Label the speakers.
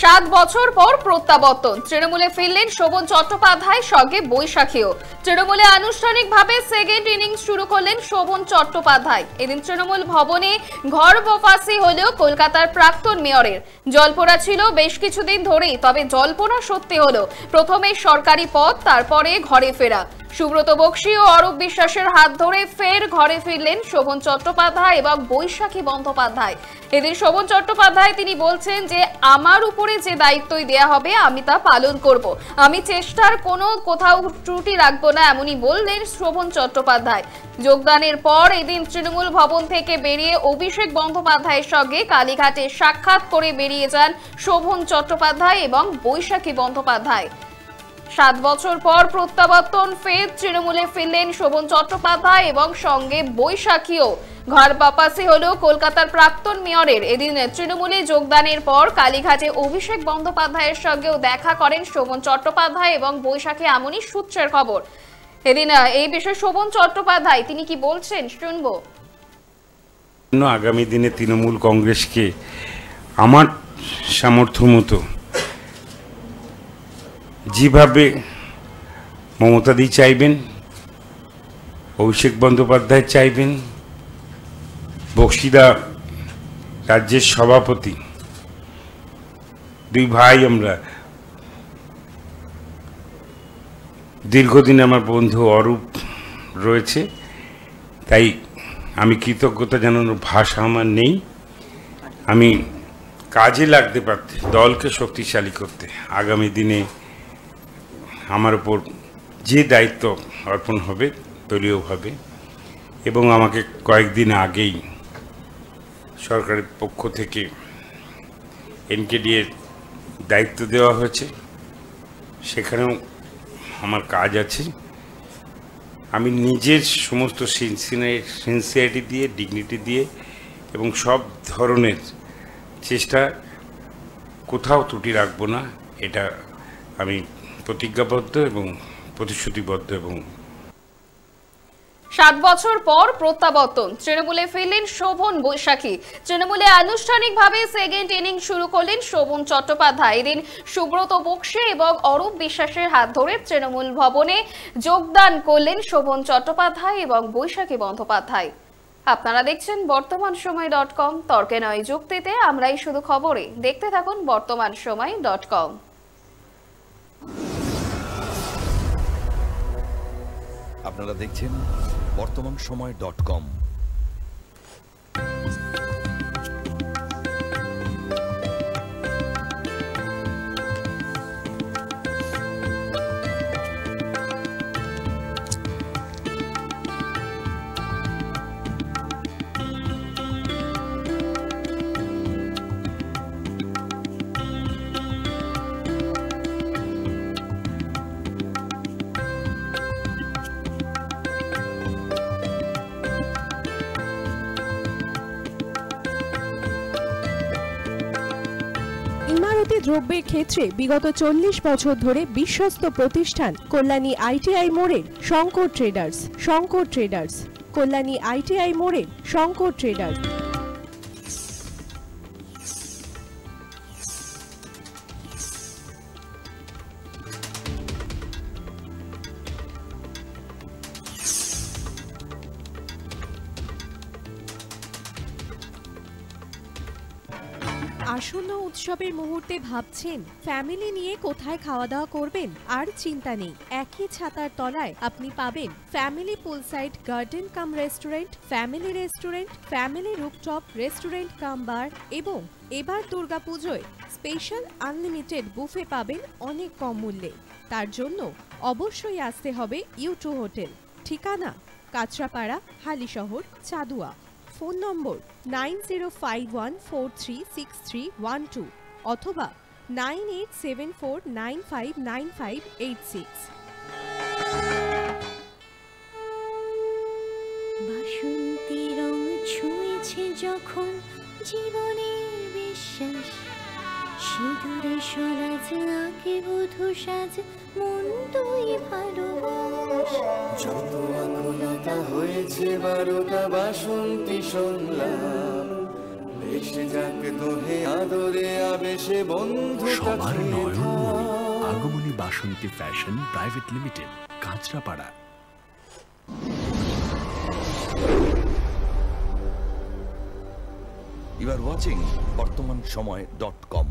Speaker 1: 7 বছর পর প্রত্যাবর্তন, তৃণমূলে ফিরলেন শোভন চট্টোপাধ্যায়, সঙ্গে বৈশাখীও। তৃণমূলে আনুষ্ঠানিকভাবে সেকেন্ড ইনিংস শুরু করলেন শোভন চট্টোপাধ্যায়। এদিন তৃণমূল ভবনে ঘর বফাসি হলেও কলকাতার প্রাক্তন মেয়রের। জল্পনা ছিল বেশ কিছুদিন ধরেই, তবে জল্পনা সত্যি হলো। প্রথমে সরকারি পদ, তারপরে ঘরে ফেরা। সুব্রত বক্সী ও অরূপ বিশ্বাসের হাত ধরে ফের ঘরে ফিরলেন শোভন চট্টোপাধ্যায় এবং বৈশাখী বন্দ্যোপাধ্যায়। এদিন শোভন চট্টোপাধ্যায় তিনি বলছেন যে আমার উপরে যে দায়িত্বই দেয়া হবে আমি তা পালন করব, আমি চেষ্টার কোথাও ত্রুটি রাখবো না, এমনই বললেন শোভন চট্টোপাধ্যায়। যোগদানের পর এদিন তৃণমূল ভবন থেকে বেরিয়ে অভিষেক বন্দ্যোপাধ্যায়ের সঙ্গে কালীঘাটে সাক্ষাৎ করে বেরিয়ে যান শোভন চট্টোপাধ্যায় এবং বৈশাখী বন্দ্যোপাধ্যায়। 7 বছর পর প্রত্যাবর্তন, ফের তৃণমূলে ফিরলেন শোভন চট্টোপাধ্যায় এবং সঙ্গে বৈশাখীও। ঘর বাপাসি হলো কলকাতার প্রাক্তন মেয়রের। এদিন তৃণমূলে যোগদানের পর কালীঘাটে অভিষেক বন্দ্যোপাধ্যায়ের সঙ্গেও দেখা করেন শোভন চট্টোপাধ্যায় এবং বৈশাখী, এমনই সূত্রের খবর। এদিন এই বিষয়ে শোভন চট্টোপাধ্যায় তিনি কি বলছেন শুনবো।
Speaker 2: আগামী দিনে তৃণমূল কংগ্রেসকে আমার সামর্থ্য মতো যেভাবে মমতাদি চাইবেন, অভিষেক বন্দ্যোপাধ্যায় চাইবেন, বক্সিদা রাজ্যের সভাপতি, দুই ভাই আমরা, দীর্ঘদিন আমার বন্ধু অরূপ রয়েছে, তাই আমি কৃতজ্ঞতা জানানোর ভাষা আমার নেই। আমি কাজে লাগতে পারতে, দলকে শক্তিশালী করতে আগামী দিনে আমার উপর যে দায়িত্ব অর্পণ হবে দলীয়ভাবে, এবং আমাকে কয়েকদিন আগেই সরকারের পক্ষ থেকে এনকেডিএর দায়িত্ব দেওয়া হয়েছে, সেখানেও আমার কাজ আছে। আমি নিজের সমস্ত সিনসিয়ারিটি দিয়ে, ডিগনিটি দিয়ে এবং সব ধরনের চেষ্টা, কোথাও ত্রুটি রাখবো না, এটা আমি প্রতিজ্ঞাবদ্ধ এবং প্রতিশ্রুতিবদ্ধ। এবং
Speaker 1: 7 বছর পর প্রত্যাবর্তন, তৃণমূলে ফিরলেন শোভন বৈশাখী। তৃণমূলে আনুষ্ঠানিকভাবে সেকেন্ড ইনিংস শুরু করলেন শোভন চট্টোপাধ্যায়। এদিন সুব্রত বক্সী এবং অরূপ বিশ্বাসের হাত ধরে তৃণমূল ভবনে যোগদান করলেন শোভন চট্টোপাধ্যায় এবং বৈশাখী বন্দ্যোপাধ্যায়। আপনারা দেখছেন বর্তমানসময়.com, তর্কে নয় যুক্তিতে আমরাই শুধু খবরে। দেখতে থাকুন বর্তমানসময়.com।
Speaker 3: আপনারা দেখছেন বর্তমানসময়.com।
Speaker 4: ইমারতি দ্রব্যের ক্ষেত্রে বিগত 40 বছর ধরে বিশ্বস্ত প্রতিষ্ঠান কল্যাণী আইটিআই মোড়ের শঙ্কর ট্রেডার্স, কল্যাণী আইটিআই মোড়ের শঙ্কর ট্রেডার্স। আসন্ন উৎসবের মুহূর্তে ভাবছেন ফ্যামিলি নিয়ে কোথায় খাওয়া দাওয়া করবেন? আর চিন্তা নেই, একই ছাতার তলায় আপনি পাবেন family poolside garden cum restaurant, family rooftop restaurant cum bar, এবং এবার দুর্গাপুজোয় স্পেশাল আনলিমিটেড বুফে পাবেন অনেক কম মূল্যে। তার জন্য অবশ্যই আসতে হবে U2 হোটেল। ঠিকানা কাঁচরাপাড়া, হালিশহর, চাদুয়া। ফোন নম্বর 9051436312 অথবা 9874959586।
Speaker 5: বাসন্তী রং ছুঁয়েছে যখন জীবনের বিশ্বাস, সিঁদুরে সরাজ আঁকে বধূ সাজ, মন তুই ভালোবাস।
Speaker 6: যত আকুলতা হয়েছে বারোটা বাসন্তী শুনলাম, মিশে যাক দোহে আদরে আবেশে বন্ধু
Speaker 7: সবার Nayanmoni Agomoni Basanti fashion private limited, Kanchrapara.
Speaker 3: You are watching BortomanShomoy.com